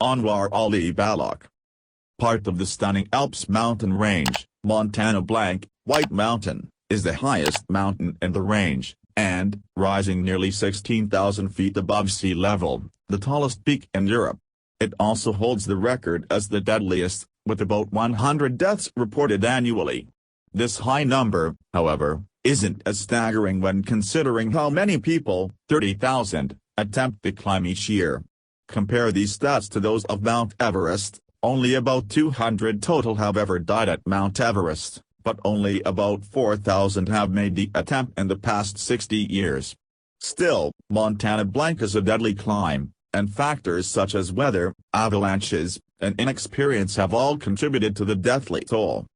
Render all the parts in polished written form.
Anwar Ali Balak. Part of the stunning Alps mountain range, Montana White Mountain, is the highest mountain in the range, and, rising nearly 16,000 feet above sea level, the tallest peak in Europe. It also holds the record as the deadliest, with about 100 deaths reported annually. This high number, however, isn't as staggering when considering how many people, 30,000, attempt the climb each year. Compare these stats to those of Mount Everest. Only about 200 total have ever died at Mount Everest, but only about 4,000 have made the attempt in the past 60 years. Still, Montana is a deadly climb, and factors such as weather, avalanches, and inexperience have all contributed to the deathly toll.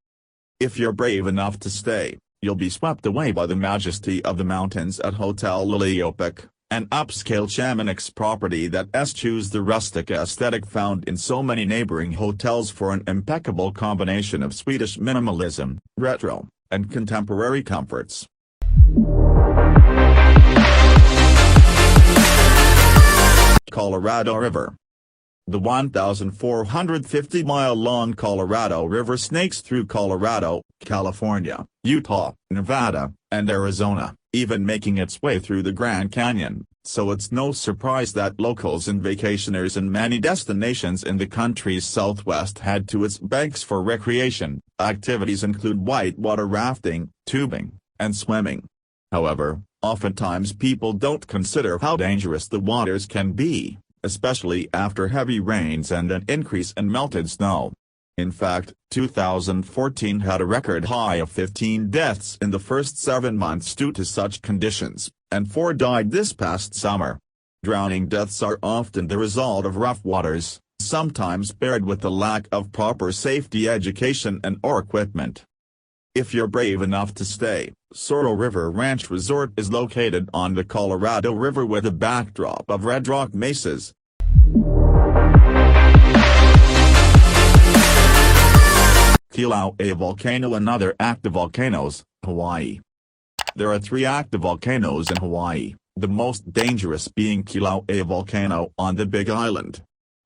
If you're brave enough to stay, you'll be swept away by the majesty of the mountains at Hotel Liliopec, an upscale Chamonix property that eschews the rustic aesthetic found in so many neighboring hotels for an impeccable combination of Swedish minimalism, retro, and contemporary comforts. Colorado River. The 1,450-mile-long Colorado River snakes through Colorado, California, Utah, Nevada, and Arizona, even making its way through the Grand Canyon, so it's no surprise that locals and vacationers in many destinations in the country's southwest head to its banks for recreation. Activities include whitewater rafting, tubing, and swimming. However, oftentimes people don't consider how dangerous the waters can be, especially after heavy rains and an increase in melted snow. In fact, 2014 had a record high of 15 deaths in the first 7 months due to such conditions, and 4 died this past summer. Drowning deaths are often the result of rough waters, sometimes paired with the lack of proper safety education and/or equipment. If you're brave enough to stay, Sorrel River Ranch Resort is located on the Colorado River with a backdrop of red rock mesas. Kilauea Volcano and other active volcanoes, Hawaii. There are 3 active volcanoes in Hawaii, the most dangerous being Kilauea Volcano on the Big Island.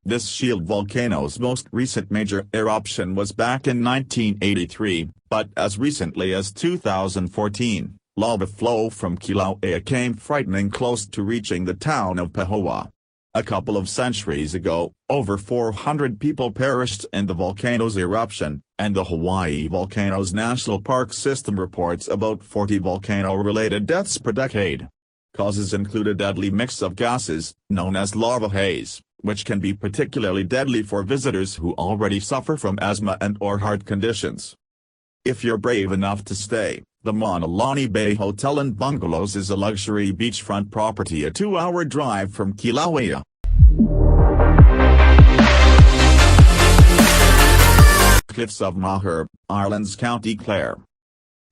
This shield volcano's most recent major eruption was back in 1983, but as recently as 2014, lava flow from Kilauea came frightening close to reaching the town of Pahoa. A couple of centuries ago, over 400 people perished in the volcano's eruption, and the Hawaii Volcanoes National Park System reports about 40 volcano-related deaths per decade. Causes include a deadly mix of gases, known as lava haze, which can be particularly deadly for visitors who already suffer from asthma and/or heart conditions. If you're brave enough to stay, the Mauna Lani Bay Hotel and Bungalows is a luxury beachfront property a 2-hour drive from Kilauea. Cliffs of Moher, Ireland's County Clare.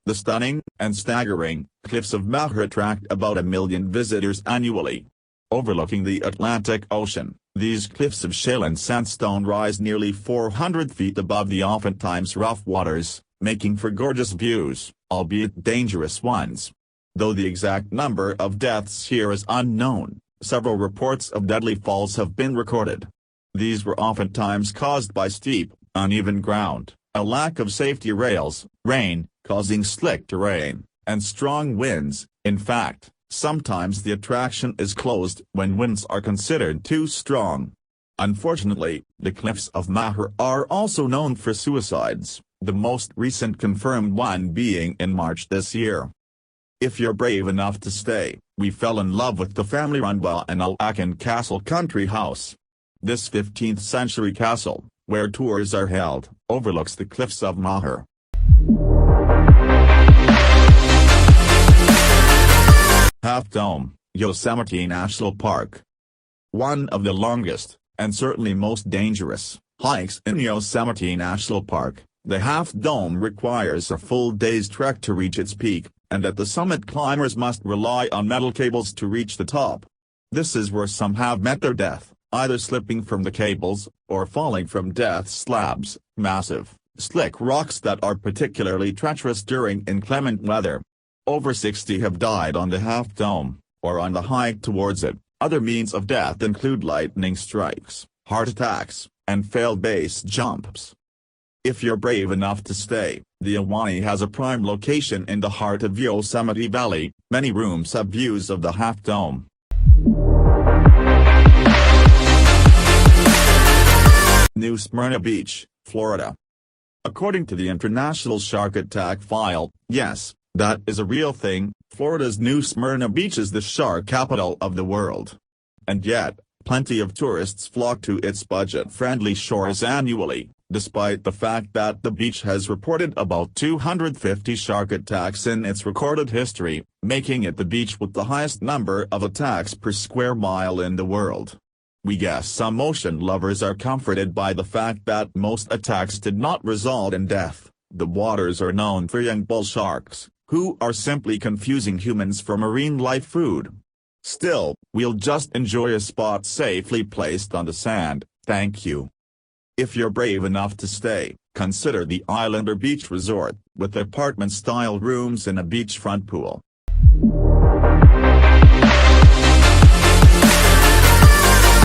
The stunning and staggering Cliffs of Moher attract about 1 million visitors annually. Overlooking the Atlantic Ocean, these cliffs of shale and sandstone rise nearly 400 feet above the oftentimes rough waters, making for gorgeous views, albeit dangerous ones. Though the exact number of deaths here is unknown, several reports of deadly falls have been recorded. These were oftentimes caused by steep, uneven ground, a lack of safety rails, rain, causing slick terrain, and strong winds. In fact, sometimes the attraction is closed when winds are considered too strong. Unfortunately, the Cliffs of Moher are also known for suicides, the most recent confirmed one being in March this year. If you're brave enough to stay, we fell in love with the family-run Wa'anauakan Castle Country House. This 15th-century castle, where tours are held, overlooks the Cliffs of Moher. Half Dome, Yosemite National Park. One of the longest, and certainly most dangerous, hikes in Yosemite National Park, the Half Dome requires a full day's trek to reach its peak, and at the summit climbers must rely on metal cables to reach the top. This is where some have met their death, either slipping from the cables, or falling from death slabs, massive, slick rocks that are particularly treacherous during inclement weather. Over 60 have died on the Half Dome, or on the hike towards it. Other means of death include lightning strikes, heart attacks, and failed base jumps. If you're brave enough to stay, the Ahwahnee has a prime location in the heart of Yosemite Valley. Many rooms have views of the Half Dome. New Smyrna Beach, Florida. According to the International Shark Attack File, yes, that is a real thing. Florida's New Smyrna Beach is the shark capital of the world. And yet, plenty of tourists flock to its budget-friendly shores annually, despite the fact that the beach has reported about 250 shark attacks in its recorded history, making it the beach with the highest number of attacks per square mile in the world. We guess some ocean lovers are comforted by the fact that most attacks did not result in death. The waters are known for young bull sharks, who are simply confusing humans for marine life food. Still, we'll just enjoy a spot safely placed on the sand, thank you. If you're brave enough to stay, consider the Islander Beach Resort, with apartment-style rooms and a beachfront pool.